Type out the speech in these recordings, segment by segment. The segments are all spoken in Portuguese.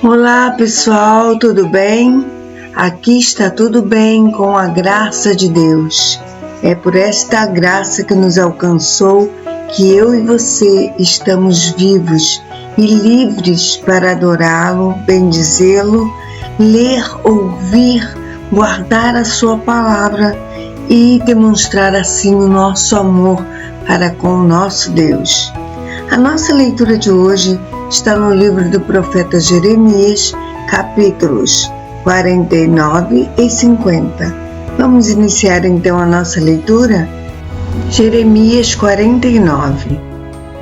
Olá pessoal, tudo bem? Aqui está tudo bem com a graça de Deus. É por esta graça que nos alcançou que eu e você estamos vivos e livres para adorá-lo, bendizê-lo, ler, ouvir, guardar a sua palavra e demonstrar assim o nosso amor para com o nosso Deus. A nossa leitura de hoje está no livro do profeta Jeremias, capítulos 49 e 50. Vamos iniciar então a nossa leitura? Jeremias 49.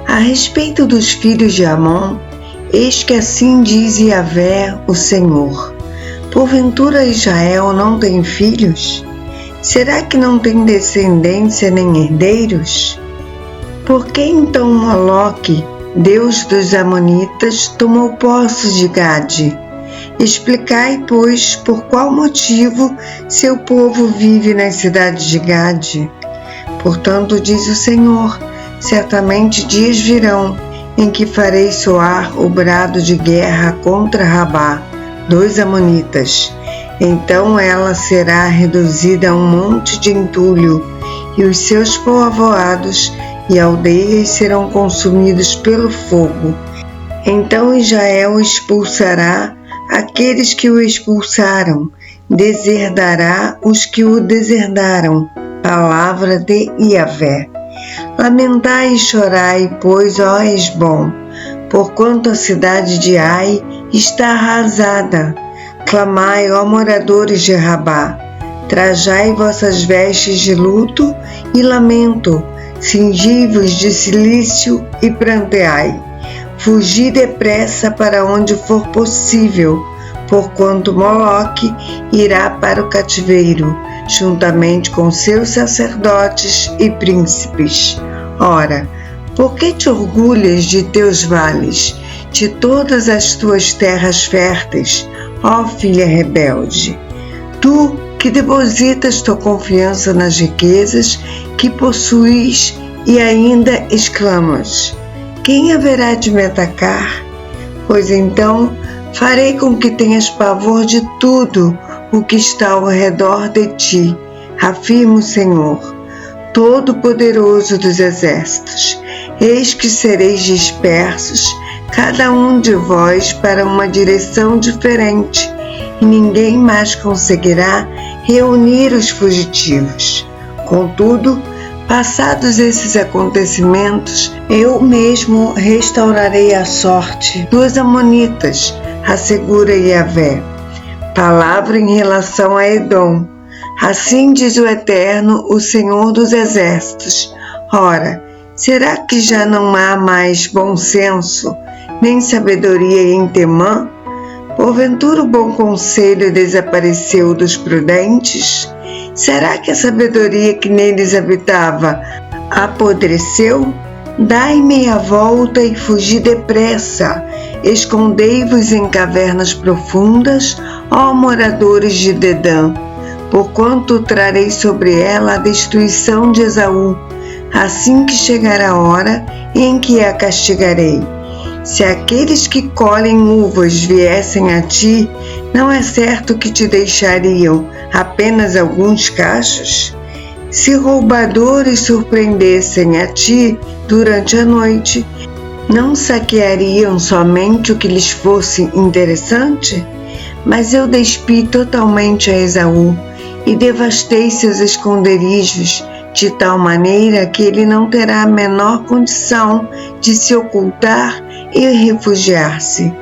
A respeito dos filhos de Amon, eis que assim diz Yahvé, o Senhor: porventura Israel não tem filhos? Será que não tem descendência nem herdeiros? Por que então Moloque, Deus dos Amonitas, tomou posse de Gade? Explicai, pois, por qual motivo seu povo vive nas cidades de Gade. Portanto, diz o Senhor, certamente dias virão em que farei soar o brado de guerra contra Rabá, dos Amonitas. Então ela será reduzida a um monte de entulho, e os seus povoados e aldeias serão consumidos pelo fogo. Então Israel expulsará aqueles que o expulsaram, deserdará os que o deserdaram. Palavra de Yahvé. Lamentai e chorai, pois, ó Hesbom, porquanto a cidade de Ai está arrasada. Clamai, ó moradores de Rabá, trajai vossas vestes de luto e lamento, cingi-vos de cilício e pranteai. Fugi depressa para onde for possível, porquanto Moloque irá para o cativeiro, juntamente com seus sacerdotes e príncipes. Ora, por que te orgulhas de teus vales, de todas as tuas terras férteis, ó filha rebelde? Tu que depositas tua confiança nas riquezas que possuis e ainda exclamas: quem haverá de me atacar? Pois então farei com que tenhas pavor de tudo o que está ao redor de ti, afirma o Senhor, Todo-Poderoso dos Exércitos. Eis que sereis dispersos, cada um de vós para uma direção diferente, e ninguém mais conseguirá reunir os fugitivos. Contudo, passados esses acontecimentos, eu mesmo restaurarei a sorte dos Amonitas, assegura Yahvé. Palavra em relação a Edom. Assim diz o Eterno, o Senhor dos Exércitos: ora, será que já não há mais bom senso, nem sabedoria em Temã? Porventura o bom conselho desapareceu dos prudentes? Será que a sabedoria que neles habitava apodreceu? Dai meia volta e fugi depressa. Escondei-vos em cavernas profundas, ó moradores de Dedã, porquanto trarei sobre ela a destruição de Esaú, assim que chegar a hora em que a castigarei. Se aqueles que colhem uvas viessem a ti, não é certo que te deixariam apenas alguns cachos? Se roubadores surpreendessem a ti durante a noite, não saqueariam somente o que lhes fosse interessante? Mas eu despi totalmente a Esaú e devastei seus esconderijos, de tal maneira que ele não terá a menor condição de se ocultar e refugiar-se.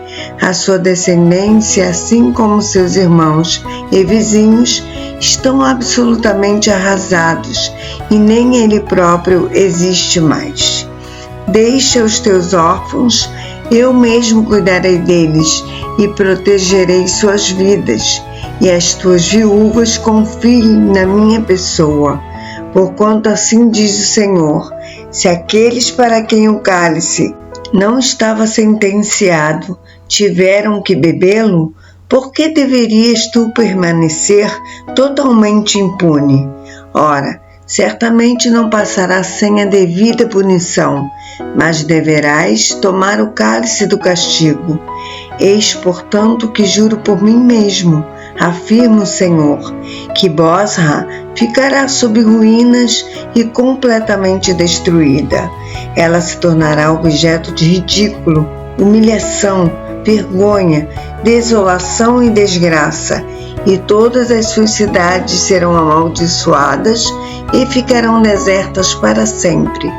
A sua descendência, assim como seus irmãos e vizinhos, estão absolutamente arrasados, e nem ele próprio existe mais. Deixa os teus órfãos, eu mesmo cuidarei deles e protegerei suas vidas, e as tuas viúvas confiem na minha pessoa. Porquanto assim diz o Senhor: se aqueles para quem o cálice não estava sentenciado tiveram que bebê-lo, por que deverias tu permanecer totalmente impune? Ora, certamente não passará sem a devida punição, mas deverás tomar o cálice do castigo. Eis, portanto, que juro por mim mesmo, afirma o Senhor, que Bosra ficará sob ruínas e completamente destruída. Ela se tornará objeto de ridículo, humilhação, vergonha, desolação e desgraça, e todas as suas cidades serão amaldiçoadas e ficarão desertas para sempre.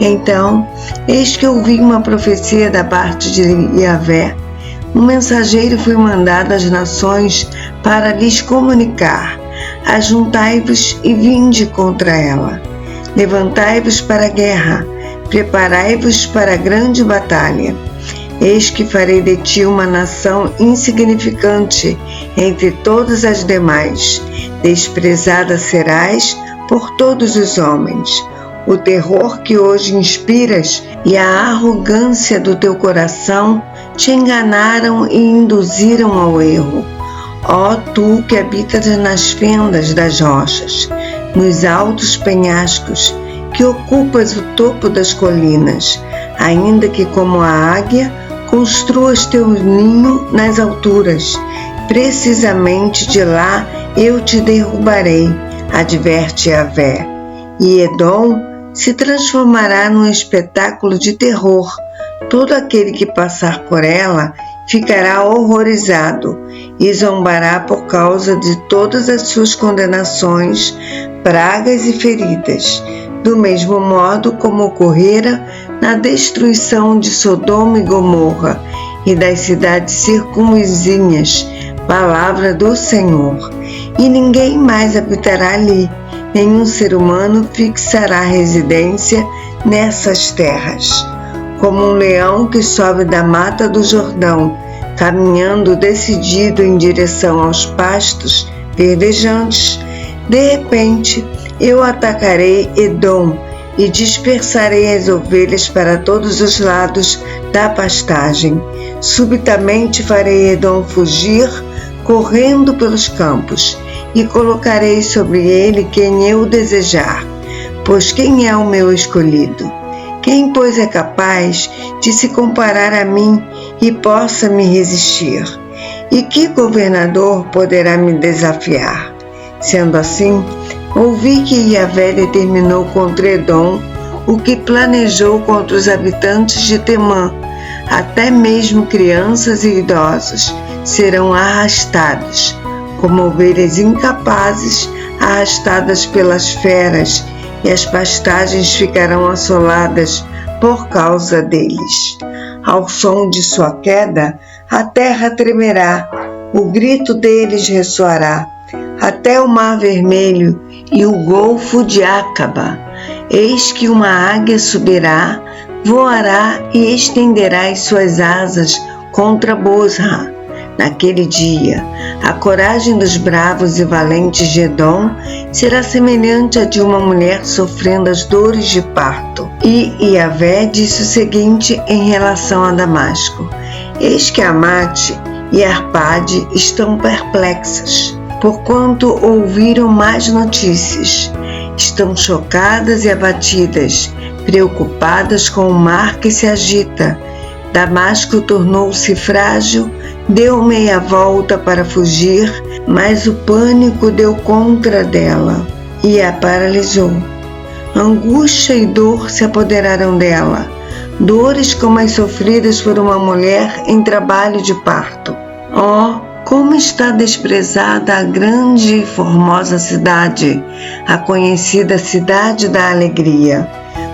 Então, eis que ouvi uma profecia da parte de Yahvé. Um mensageiro foi mandado às nações para lhes comunicar: ajuntai-vos e vinde contra ela. Levantai-vos para a guerra, preparai-vos para a grande batalha. Eis que farei de ti uma nação insignificante entre todas as demais. Desprezada serás por todos os homens. O terror que hoje inspiras e a arrogância do teu coração te enganaram e induziram ao erro. Ó tu que habitas nas fendas das rochas, nos altos penhascos, que ocupas o topo das colinas, ainda que como a águia construas teu ninho nas alturas, precisamente de lá eu te derrubarei, adverte Yahvé. E Edom se transformará num espetáculo de terror. Todo aquele que passar por ela ficará horrorizado e zombará por causa de todas as suas condenações, pragas e feridas, do mesmo modo como ocorrera na destruição de Sodoma e Gomorra e das cidades circunvizinhas, palavra do Senhor. E ninguém mais habitará ali, nenhum ser humano fixará residência nessas terras. Como um leão que sobe da mata do Jordão, caminhando decidido em direção aos pastos verdejantes, de repente eu atacarei Edom e dispersarei as ovelhas para todos os lados da pastagem. Subitamente farei Edom fugir, correndo pelos campos, e colocarei sobre ele quem eu desejar. Pois quem é o meu escolhido? Quem, pois, é capaz de se comparar a mim e possa me resistir? E que governador poderá me desafiar? Sendo assim, ouvi que Yahvé determinou contra Edom o que planejou contra os habitantes de Temã. Até mesmo crianças e idosos serão arrastados, como ovelhas incapazes arrastadas pelas feras, e as pastagens ficarão assoladas por causa deles. Ao som de sua queda, a terra tremerá, o grito deles ressoará, até o Mar Vermelho e o Golfo de Acaba. Eis que uma águia subirá, voará e estenderá as suas asas contra Bosra. Naquele dia, a coragem dos bravos e valentes de Edom será semelhante à de uma mulher sofrendo as dores de parto. E Yahvé disse o seguinte em relação a Damasco: eis que Amate e Arpade estão perplexas, porquanto ouviram más notícias. Estão chocadas e abatidas, preocupadas com o mar que se agita. Damasco tornou-se frágil, deu meia volta para fugir, mas o pânico deu contra dela e a paralisou. Angústia e dor se apoderaram dela, dores como as sofridas por uma mulher em trabalho de parto. Oh, como está desprezada a grande e formosa cidade, a conhecida cidade da alegria.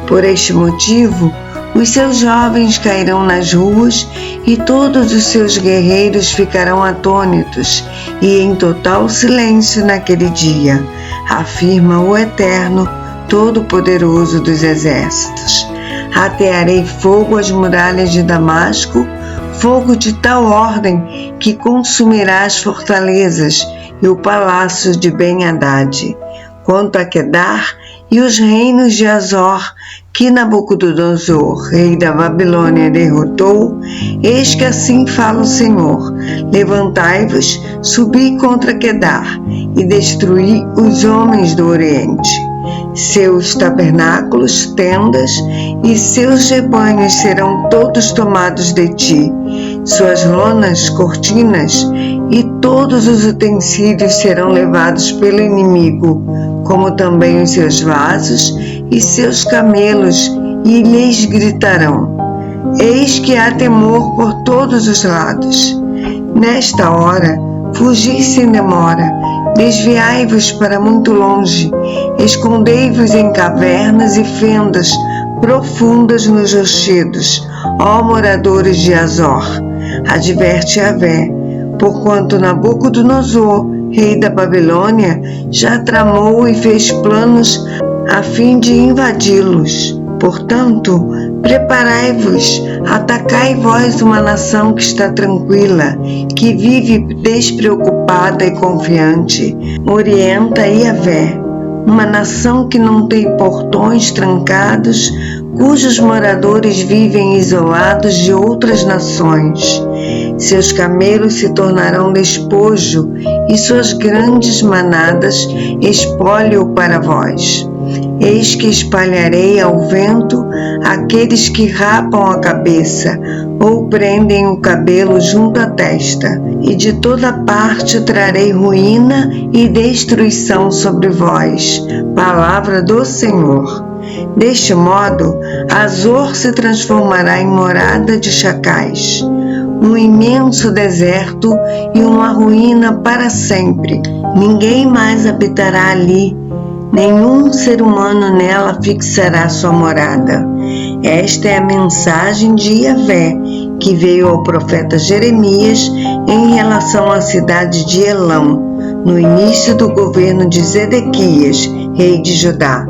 Por este motivo, os seus jovens cairão nas ruas e todos os seus guerreiros ficarão atônitos e em total silêncio naquele dia, afirma o Eterno, Todo-Poderoso dos Exércitos. Atearei fogo às muralhas de Damasco, fogo de tal ordem que consumirá as fortalezas e o palácio de Ben-Hadad. Quanto a Quedar e os reinos de Azor, que Nabucodonosor, rei da Babilônia, derrotou, eis que assim fala o Senhor: levantai-vos, subi contra Quedar e destruí os homens do Oriente. Seus tabernáculos, tendas e seus rebanhos serão todos tomados de ti. suas lonas, cortinas e todos os utensílios serão levados pelo inimigo, como também os seus vasos e seus camelos, e lhes gritarão: eis que há temor por todos os lados. Nesta hora, fugi sem demora, desviai-vos para muito longe, escondei-vos em cavernas e fendas profundas nos rochedos, ó moradores de Azor. Adverte Yahvé, porquanto Nabucodonosor, rei da Babilônia, já tramou e fez planos a fim de invadi-los. Portanto, preparai-vos, atacai vós uma nação que está tranquila, que vive despreocupada e confiante. Orienta Yahvé, uma nação que não tem portões trancados, cujos moradores vivem isolados de outras nações. Seus camelos se tornarão despojo e suas grandes manadas espólio para vós. Eis que espalharei ao vento aqueles que rapam a cabeça ou prendem o cabelo junto à testa, e de toda parte trarei ruína e destruição sobre vós. Palavra do Senhor. Deste modo, Azor se transformará em morada de chacais, um imenso deserto e uma ruína para sempre. Ninguém mais habitará ali, nenhum ser humano nela fixará sua morada. Esta é a mensagem de Yahvé, que veio ao profeta Jeremias em relação à cidade de Elão, no início do governo de Zedequias, rei de Judá.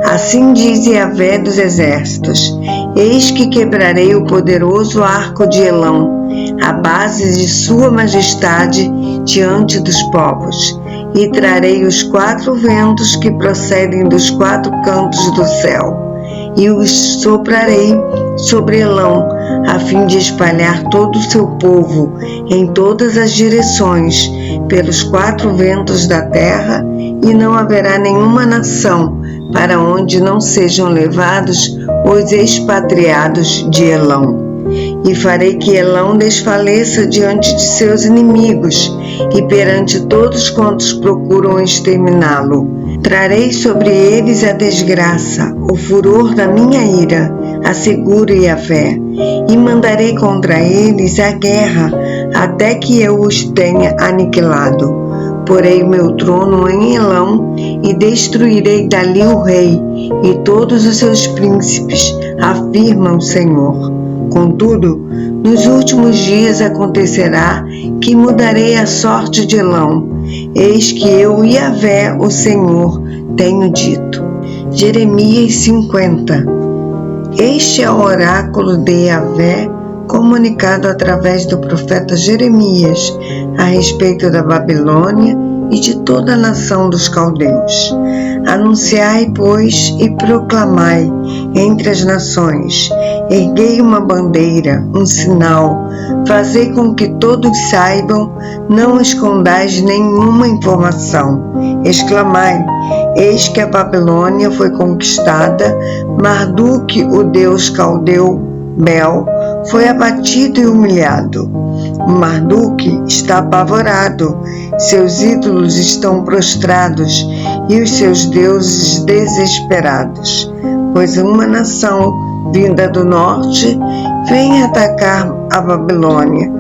Assim diz Yahvé dos exércitos: eis que quebrarei o poderoso arco de Elão, a base de sua majestade diante dos povos, e trarei os 4 ventos que procedem dos 4 cantos do céu, e os soprarei sobre Elão, a fim de espalhar todo o seu povo em todas as direções, pelos 4 ventos da terra, e não haverá nenhuma nação para onde não sejam levados os expatriados de Elão. E farei que Elão desfaleça diante de seus inimigos e perante todos quantos procuram exterminá-lo. Trarei sobre eles a desgraça, o furor da minha ira, assegura Yahvé, e mandarei contra eles a guerra, até que eu os tenha aniquilado. Porei o meu trono em Elão e destruirei dali o rei e todos os seus príncipes, afirma o Senhor. Contudo, nos últimos dias acontecerá que mudarei a sorte de Elão. Eis que eu, Yahvé, o Senhor, tenho dito. Jeremias 50. Este é o oráculo de Yahvé, comunicado através do profeta Jeremias a respeito da Babilônia e de toda a nação dos caldeus. Anunciai, pois, e proclamai entre as nações, erguei uma bandeira, um sinal, fazei com que todos saibam, não escondais nenhuma informação. Exclamai, eis que a Babilônia foi conquistada, Marduk, o deus caldeu, Bel, foi abatido e humilhado. Marduk está apavorado, seus ídolos estão prostrados e os seus deuses desesperados, pois uma nação vinda do norte vem atacar a Babilônia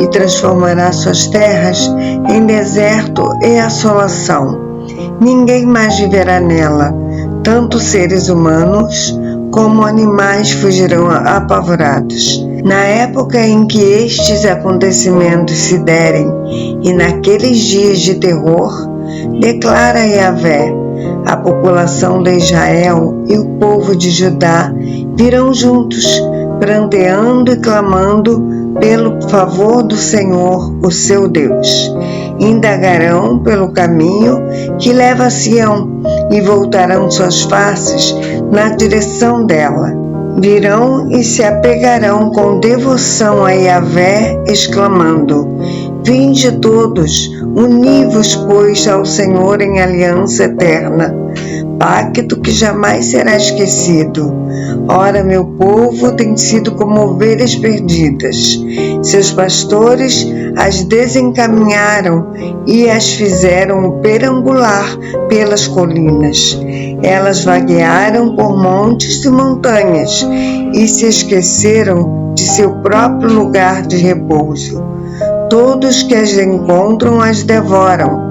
e transformará suas terras em deserto e assolação. Ninguém mais viverá nela, tanto seres humanos como animais fugirão apavorados. Na época em que estes acontecimentos se derem, e naqueles dias de terror, declara Yahvé, a população de Israel e o povo de Judá virão juntos, pranteando e clamando pelo favor do Senhor, o seu Deus. Indagarão pelo caminho que leva a Sião e voltarão suas faces na direção dela. Virão e se apegarão com devoção a Yahvé, exclamando: vinde todos, uni-vos, pois, ao Senhor em aliança eterna, pacto que jamais será esquecido. Ora, meu povo tem sido como ovelhas perdidas. Seus pastores as desencaminharam e as fizeram perambular pelas colinas. Elas vaguearam por montes e montanhas e se esqueceram de seu próprio lugar de repouso. Todos que as encontram as devoram.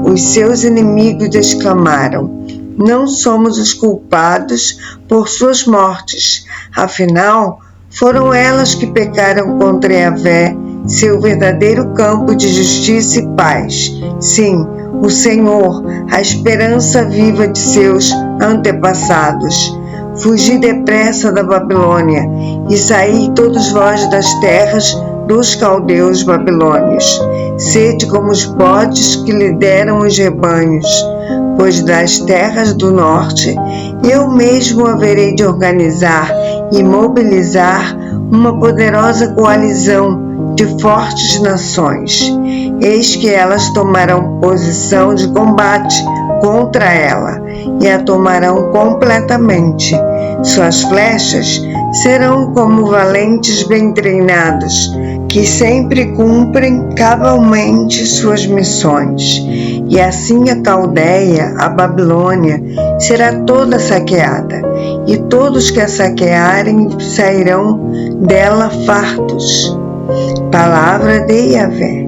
Os seus inimigos exclamaram: não somos os culpados por suas mortes. Afinal, foram elas que pecaram contra Yahvé, seu verdadeiro campo de justiça e paz. Sim, o Senhor, a esperança viva de seus antepassados. Fugi depressa da Babilônia e saí todos vós das terras dos caldeus babilônios. Sede como os bodes que lideram os rebanhos, pois das terras do norte eu mesmo haverei de organizar e mobilizar uma poderosa coalizão de fortes nações. Eis que elas tomarão posição de combate contra ela e a tomarão completamente. Suas flechas serão como valentes bem treinados, que sempre cumprem cabalmente suas missões. E assim a Caldeia, a Babilônia, será toda saqueada, e todos que a saquearem sairão dela fartos. Palavra de Yahvé.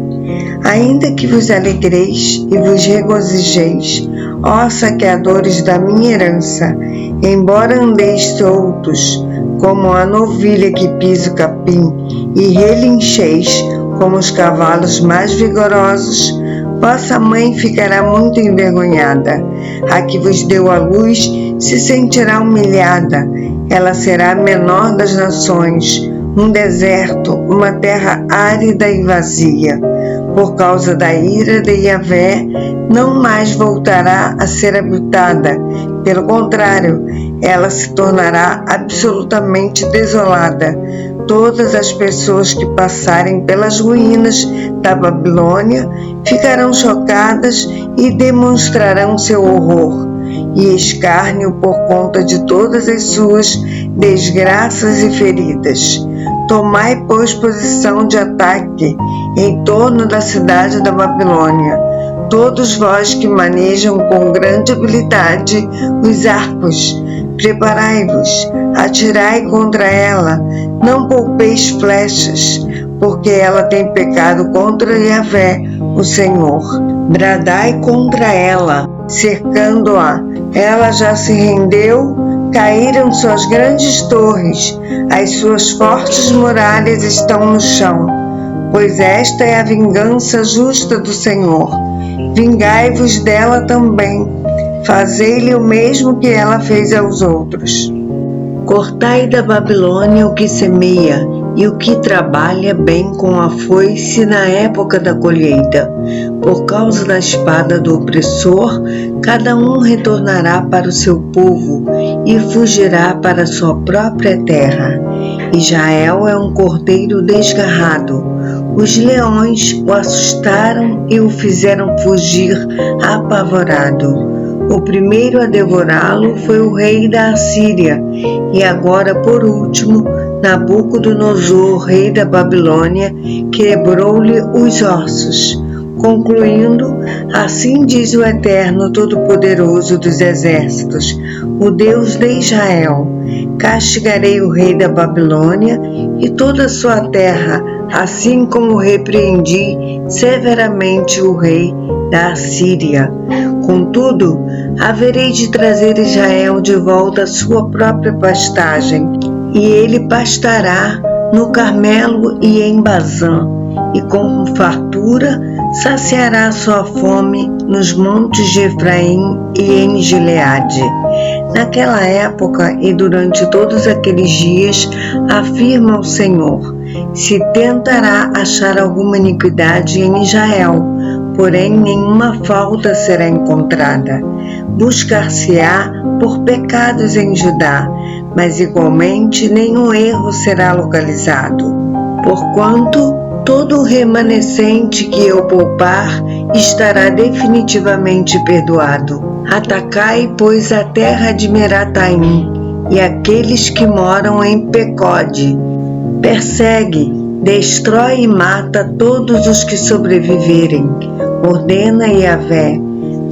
Ainda que vos alegreis e vos regozijeis, ó saqueadores da minha herança, embora andeis soltos, como a novilha que pisa o capim, e relincheis como os cavalos mais vigorosos, vossa mãe ficará muito envergonhada. A que vos deu a luz se sentirá humilhada. Ela será a menor das nações, um deserto, uma terra árida e vazia. Por causa da ira de Yahvé, não mais voltará a ser habitada. Pelo contrário, ela se tornará absolutamente desolada. Todas as pessoas que passarem pelas ruínas da Babilônia ficarão chocadas e demonstrarão seu horror e escárnio por conta de todas as suas desgraças e feridas. Tomai, pois, posição de ataque em torno da cidade da Babilônia, todos vós que manejam com grande habilidade os arcos. Preparai-vos, atirai contra ela, não poupeis flechas, porque ela tem pecado contra Yahvé, o Senhor. Bradai contra ela, cercando-a. Ela já se rendeu, caíram suas grandes torres, as suas fortes muralhas estão no chão, pois esta é a vingança justa do Senhor. Vingai-vos dela também, fazei-lhe o mesmo que ela fez aos outros. Cortai da Babilônia o que semeia e o que trabalha bem com a foice na época da colheita. Por causa da espada do opressor, cada um retornará para o seu povo e fugirá para sua própria terra. Israel é um cordeiro desgarrado. Os leões o assustaram e o fizeram fugir apavorado. O primeiro a devorá-lo foi o rei da Assíria, e agora, por último, Nabucodonosor, rei da Babilônia, quebrou-lhe os ossos. Concluindo, assim diz o Eterno Todo-Poderoso dos Exércitos, o Deus de Israel: castigarei o rei da Babilônia e toda a sua terra, assim como repreendi severamente o rei da Assíria. Contudo, haverei de trazer Israel de volta à sua própria pastagem, e ele pastará no Carmelo e em Bazã, e com fartura saciará sua fome nos montes de Efraim e em Gileade. Naquela época e durante todos aqueles dias, afirma o Senhor, se tentará achar alguma iniquidade em Israel, porém nenhuma falta será encontrada. Buscar-se-á por pecados em Judá, mas igualmente nenhum erro será localizado. Porquanto todo o remanescente que eu poupar estará definitivamente perdoado. Atacai, pois, a terra de Merataim e aqueles que moram em Pecode. Persegue, Destrói e mata todos os que sobreviverem. Ordena Yahvé: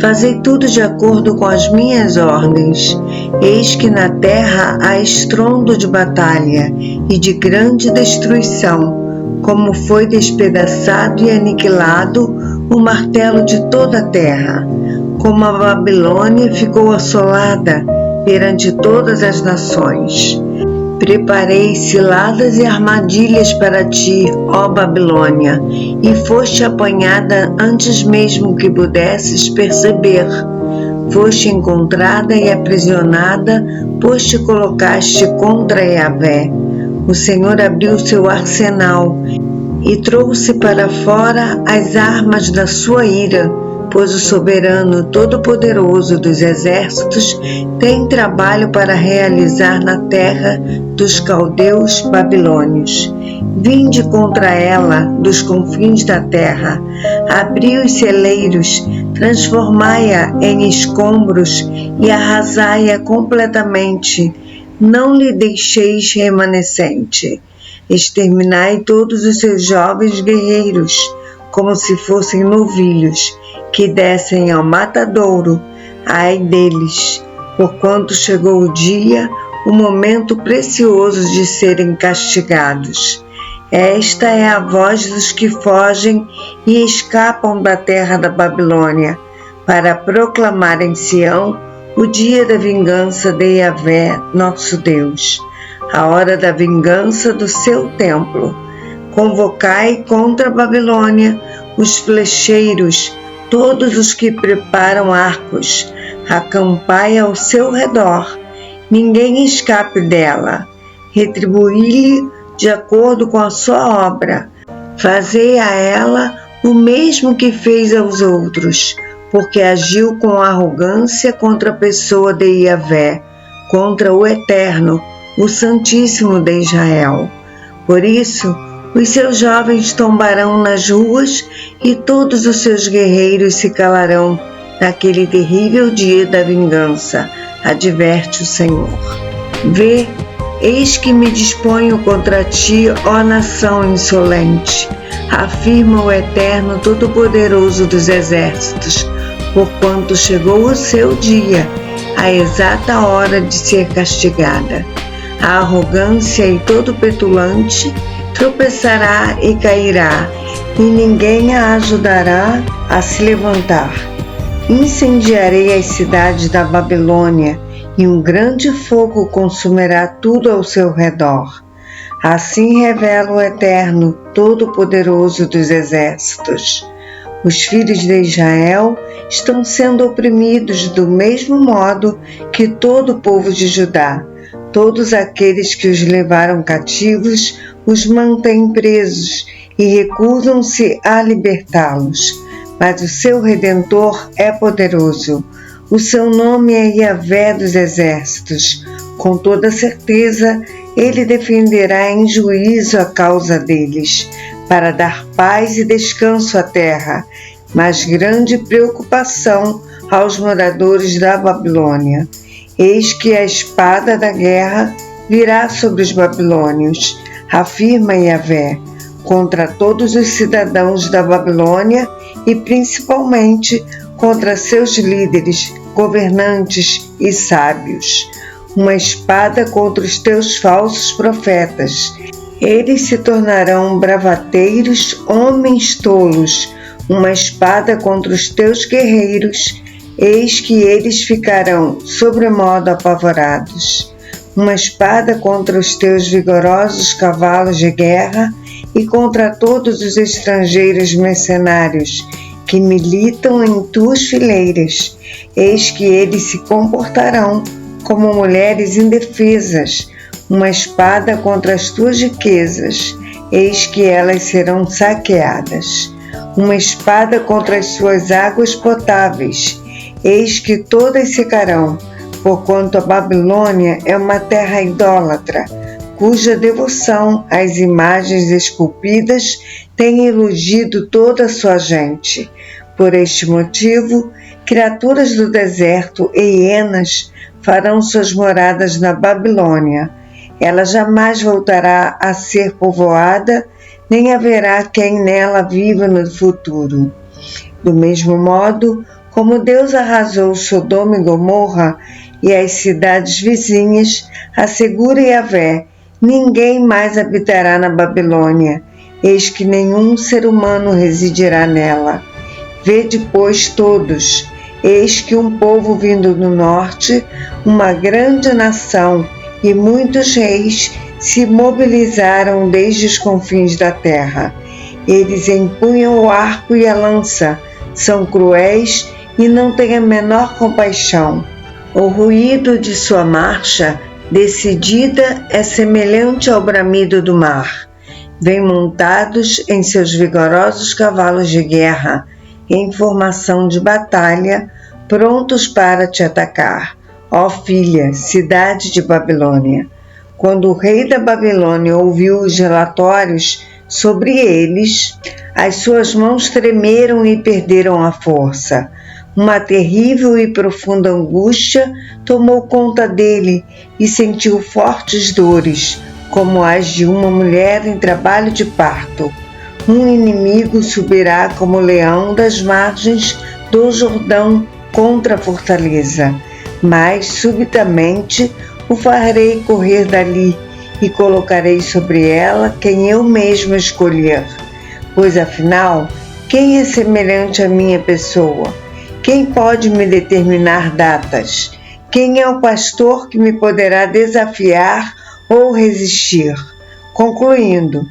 fazei tudo de acordo com as minhas ordens. Eis que na terra há estrondo de batalha e de grande destruição, como foi despedaçado e aniquilado o martelo de toda a terra. Como a Babilônia ficou assolada perante todas as nações. Preparei ciladas e armadilhas para ti, ó Babilônia, e foste apanhada antes mesmo que pudesses perceber. Foste encontrada e aprisionada, pois te colocaste contra Yahvé. O Senhor abriu seu arsenal e trouxe para fora as armas da sua ira, pois o soberano todo-poderoso dos exércitos tem trabalho para realizar na terra dos caldeus babilônios. Vinde contra ela dos confins da terra, abri os celeiros, transformai-a em escombros e arrasai-a completamente. Não lhe deixeis remanescente. Exterminai todos os seus jovens guerreiros, como se fossem novilhos, que descem ao matadouro. Ai deles, porquanto chegou o dia, o momento precioso de serem castigados. Esta é a voz dos que fogem e escapam da terra da Babilônia, para proclamar em Sião o dia da vingança de Yahvé, nosso Deus, a hora da vingança do seu templo. Convocai contra a Babilônia os flecheiros, todos os que preparam arcos, acampai ao seu redor, ninguém escape dela. Retribuí-lhe de acordo com a sua obra, fazei a ela o mesmo que fez aos outros, porque agiu com arrogância contra a pessoa de Yahvé, contra o Eterno, o Santíssimo de Israel. Por isso, os seus jovens tombarão nas ruas e todos os seus guerreiros se calarão naquele terrível dia da vingança, adverte o Senhor. Vê, eis que me disponho contra ti, ó nação insolente, afirma o Eterno Todo-Poderoso dos Exércitos, porquanto chegou o seu dia, a exata hora de ser castigada. A arrogância e todo petulante tropeçará e cairá, e ninguém a ajudará a se levantar. Incendiarei as cidades da Babilônia, e um grande fogo consumirá tudo ao seu redor. Assim revela o Eterno, Todo-Poderoso dos Exércitos. Os filhos de Israel estão sendo oprimidos do mesmo modo que todo o povo de Judá. Todos aqueles que os levaram cativos os mantêm presos e recusam-se a libertá-los. Mas o seu Redentor é poderoso. O seu nome é Yahvé dos Exércitos. Com toda certeza, ele defenderá em juízo a causa deles, para dar paz e descanso à terra, mas grande preocupação aos moradores da Babilônia. Eis que a espada da guerra virá sobre os babilônios, afirma Yahvé, contra todos os cidadãos da Babilônia e principalmente contra seus líderes, governantes e sábios. Uma espada contra os teus falsos profetas. Eles se tornarão bravateiros, homens tolos. Uma espada contra os teus guerreiros. Eis que eles ficarão sobremodo apavorados. Uma espada contra os teus vigorosos cavalos de guerra e contra todos os estrangeiros mercenários que militam em tuas fileiras. Eis que eles se comportarão como mulheres indefesas. Uma espada contra as tuas riquezas. Eis que elas serão saqueadas. Uma espada contra as suas águas potáveis. Eis que todas secarão, porquanto a Babilônia é uma terra idólatra, cuja devoção às imagens esculpidas tem iludido toda a sua gente. Por este motivo, criaturas do deserto e hienas farão suas moradas na Babilônia. Ela jamais voltará a ser povoada, nem haverá quem nela viva no futuro. Do mesmo modo, como Deus arrasou Sodoma e Gomorra e as cidades vizinhas, assegura Yahvé: ninguém mais habitará na Babilônia, eis que nenhum ser humano residirá nela. Vede, pois, todos, eis que um povo vindo do norte, uma grande nação e muitos reis se mobilizaram desde os confins da terra. Eles empunham o arco e a lança, são cruéis e não têm a menor compaixão. O ruído de sua marcha decidida é semelhante ao bramido do mar. Vêm montados em seus vigorosos cavalos de guerra, em formação de batalha, prontos para te atacar, ó filha, cidade de Babilônia. Quando o rei da Babilônia ouviu os relatórios sobre eles, as suas mãos tremeram e perderam a força. Uma terrível e profunda angústia tomou conta dele e sentiu fortes dores, como as de uma mulher em trabalho de parto. Um inimigo subirá como leão das margens do Jordão contra a fortaleza, mas subitamente o farei correr dali e colocarei sobre ela quem eu mesmo escolher. Pois afinal, quem é semelhante à minha pessoa? Quem pode me determinar datas? Quem é o pastor que me poderá desafiar ou resistir? Concluindo,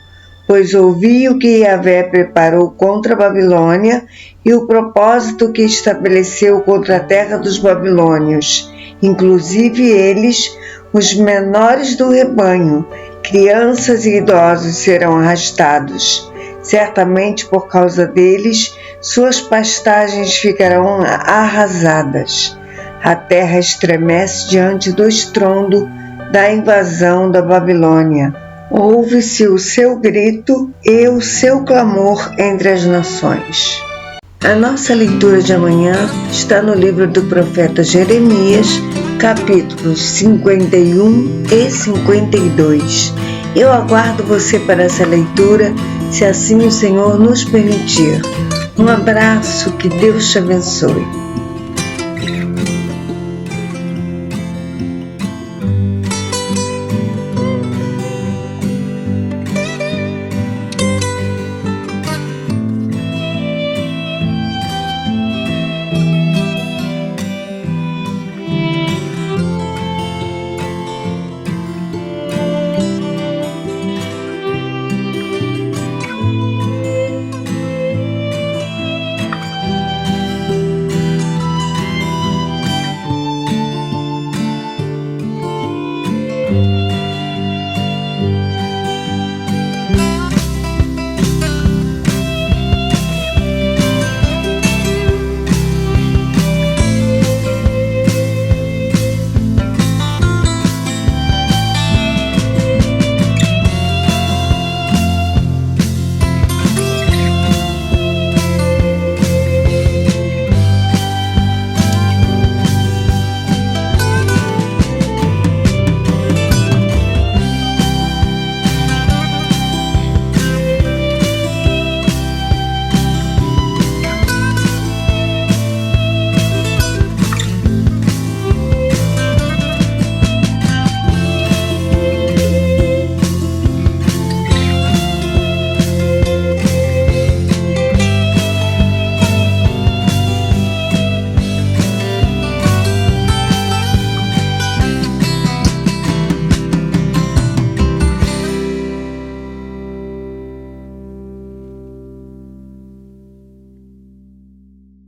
pois ouvi o que Yahvé preparou contra a Babilônia e o propósito que estabeleceu contra a terra dos babilônios, inclusive eles, os menores do rebanho, crianças e idosos serão arrastados. Certamente por causa deles, suas pastagens ficarão arrasadas. A terra estremece diante do estrondo da invasão da Babilônia. Ouve-se o seu grito e o seu clamor entre as nações. A nossa leitura de amanhã está no livro do profeta Jeremias, capítulos 51 e 52. Eu aguardo você para essa leitura, se assim o Senhor nos permitir. Um abraço, que Deus te abençoe.